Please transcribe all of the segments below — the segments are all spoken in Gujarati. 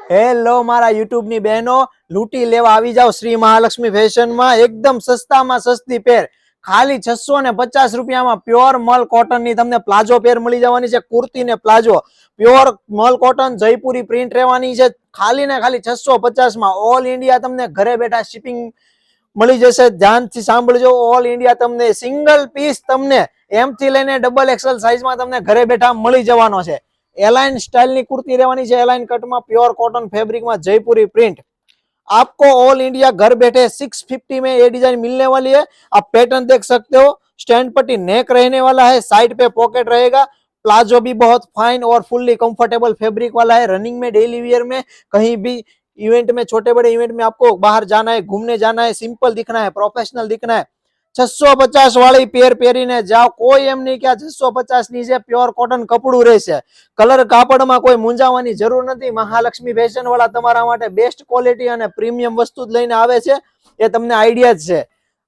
હેલો મારા યુટ્યુબ ની બહેનો, લૂંટી લેવા આવી જાવ શ્રી મહાલક્ષ્મી ફેશન માં એકદમ સસ્તામાં સસ્તી પેર ખાલી 650 રૂપિયામાં પ્યોર મલ કોટન ની તમને પ્લાઝો પેર મળી જવાની છે। કુર્તી ને palazzo pure mul cotton Jaipuri print રહેવાની છે। ખાલી ને ખાલી 650 માં ઓલ ઇન્ડિયા તમને ઘરે બેઠા શિપિંગ મળી જશે। ધ્યાનથી સાંભળજો, ઓલ ઇન્ડિયા તમને સિંગલ પીસ તમને એમ થી લઈને ડબલ એક્સેલ સાઈઝ માં તમને ઘરે બેઠા મળી જવાનો છે। एलाइन स्टाइल ની कुर्ती रहवानी है। एलाइन कट में प्योर कॉटन फैब्रिक में जयपुरी प्रिंट आपको ऑल इंडिया घर बैठे 650 में ये डिजाइन मिलने वाली है। आप पैटर्न देख सकते हो, स्टैंड पट्टी नेक रहने वाला है, साइड पे पॉकेट रहेगा, प्लाजो भी बहुत फाइन और फुल्ली कंफर्टेबल फैब्रिक वाला है। रनिंग में, डेली वियर में, कहीं भी इवेंट में, छोटे बड़े इवेंट में आपको बाहर जाना है, घूमने जाना है, सिंपल दिखना है, प्रोफेशनल दिखना है, 650 वाली पेर પહેરીને જાઓ। કોઈ એમ નહીં કે 650 ની છે, પ્યોર કોટન કપડું રહેશે। કલર કાપડમાં કોઈ મૂંઝાવાની જરૂર નથી। મહાલક્ષ્મી ફેશન વાળા તમારા માટે બેસ્ટ ક્વોલિટી અને પ્રીમિયમ વસ્તુ જ લઈને આવે છે, એ તમને આઈડિયા જ છે।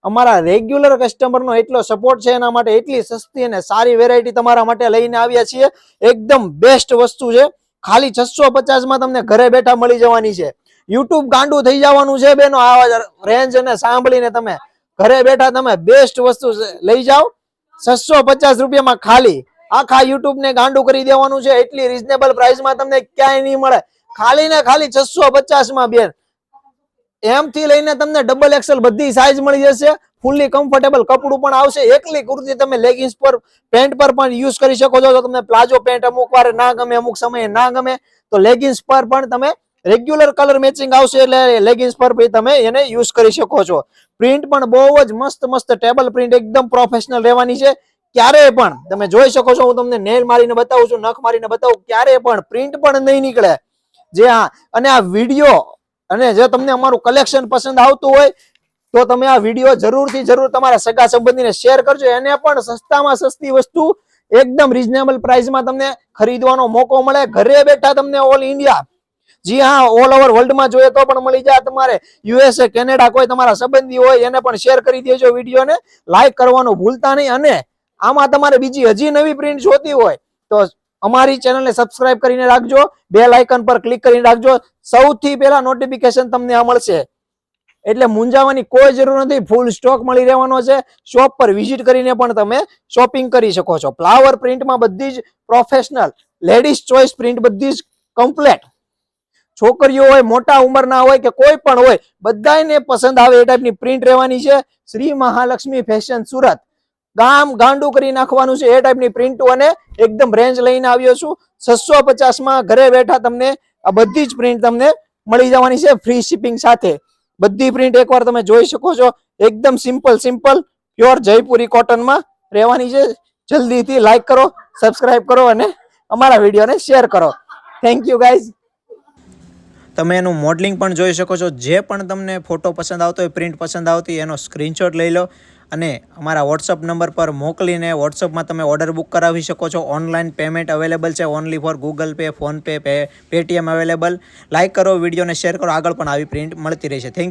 અમારા રેગ્યુલર કસ્ટમરનો એટલો સપોર્ટ છે, એના માટે એટલી સસ્તી અને સારી વેરાયટી તમારા માટે લઈને આવ્યા છીએ। એકદમ બેસ્ટ વસ્તુ છે, ખાલી 650 માં તમને ઘરે બેઠા મળી જવાની છે। યુટ્યુબ ગાંડું થઈ જવાનું છે બેનો, આ રેન્જ અને સાંભળીને તમે ઘરે બેઠા તમે બેસ્ટ વસ્તુ લઈ જાઓ। 650 રૂપિયામાં ખાલી આખા યુટ્યુબ ને ગાંડું કરી દેવાનું છે। એટલી રીઝનેબલ પ્રાઇસ માં તમને ક્યાંય નહીં મળે। ખાલી ને ખાલી 650 માં બેન એમ થી લઈને તમને ડબલ એક્સેલ બધી સાઈઝ મળી જશે। ફૂલી કમ્ફર્ટેબલ કપડું પણ આવશે। એકલી કુર્તી તમે લેગિંગ્સ પર, પેન્ટ પર પણ યુઝ કરી શકો છો। તો તમને પ્લાઝો પેન્ટ અમુક વાર ના ગમે, અમુક સમયે ના ગમે, તો લેગિંગ્સ પર પણ તમે રેગ્યુલર કલર મેચિંગ આવશે, એટલે લેગિંગ્સ પર પણ તમે એને યુઝ કરી શકો છો। પ્રિન્ટ પણ બહુ જ મસ્ત મસ્ત ટેબલ પ્રિન્ટ એકદમ પ્રોફેશનલ રહેવાની છે। ક્યારે પણ તમે જોઈ શકો છો, હું તમને નેલ મારીને બતાવું છું, નખ મારીને બતાવું, ક્યારે પણ પ્રિન્ટ પણ નહીં નીકળે। જે હા, અને આ વિડીયો અને જો તમને અમારું કલેક્શન પસંદ આવતું હોય તો તમે આ વિડીયો જરૂરથી જરૂર તમારા સગા સંબંધીને શેર કરજો। એને પણ સસ્તામાં સસ્તી વસ્તુ એકદમ રીઝનેબલ પ્રાઇસમાં તમને ખરીદવાનો મોકો મળે ઘરે બેઠા તમને ઓલ ઇન્ડિયા। જી હા, ઓલ ઓવર વર્લ્ડ માં જોઈએ તો પણ મળી જાય। તમારે યુએસએ, કેનેડા કોઈ તમારા સંબંધી હોય એને પણ શેર કરી દેજો વિડીયોને, લાઈક કરવાનું ભૂલતા નહીં। અને આમાં તમારે બીજી હજી નવી પ્રિન્ટ જોતી હોય તો અમારી ચેનલને સબસ્ક્રાઇબ કરીને રાખજો, બેલ આઇકન પર ક્લિક કરીને રાખજો। સૌથી પહેલા નોટિફિકેશન તમને આ મળશે, એટલે મૂંઝાવાની કોઈ જરૂર નથી। ફૂલ સ્ટોક મળી રહેવાનો છે। શોપ પર વિઝિટ કરીને પણ તમે શોપિંગ કરી શકો છો। ફ્લાવર પ્રિન્ટમાં બધી જ પ્રોફેશનલ લેડીઝ ચોઇસ પ્રિન્ટ બધી જ કમ્પ્લેટ, છોકરીઓ હોય, મોટા ઉંમરના હોય કે કોઈ પણ હોય, બધાને પસંદ આવે એ ટાઈપની પ્રિન્ટ રહેવાની છે। શ્રી મહાલક્ષ્મી ફેશન સુરત, ગામ ગાંડું કરી નાખવાનું છે એ ટાઈપની પ્રિન્ટો અને એકદમ રેન્જ લઈને આવ્યો છું। 650 માં ઘરે બેઠા તમને આ બધી જ પ્રિન્ટ તમને મળી જવાની છે, ફ્રી શિપિંગ સાથે। બધી પ્રિન્ટ એકવાર તમે જોઈ શકો છો, એકદમ સિમ્પલ સિમ્પલ પ્યોર જયપુરી કોટનમાં રહેવાની છે। જલ્દીથી લાઈક કરો, સબસ્ક્રાઇબ કરો અને અમારા વિડીયોને શેર કરો। Thank you guys. તમે એનું મોડલિંગ પણ જોઈ શકો છો। જે પણ તમને ફોટો પસંદ આવતો હોય, પ્રિન્ટ પસંદ આવતી હોય, એનો સ્ક્રીનશોટ લઈ લો અને અમારા વોટ્સઅપ નંબર પર મોકલીને વોટ્સઅપમાં તમે ઓર્ડર બુક કરાવી શકો છો। ઓનલાઈન પેમેન્ટ અવેલેબલ છે, only for Google Pay, PhonePe, Paytm available. Like કરો, વિડીયોને શેર કરો, આગળ પણ આવી પ્રિન્ટ મળતી રહેશે। થેન્ક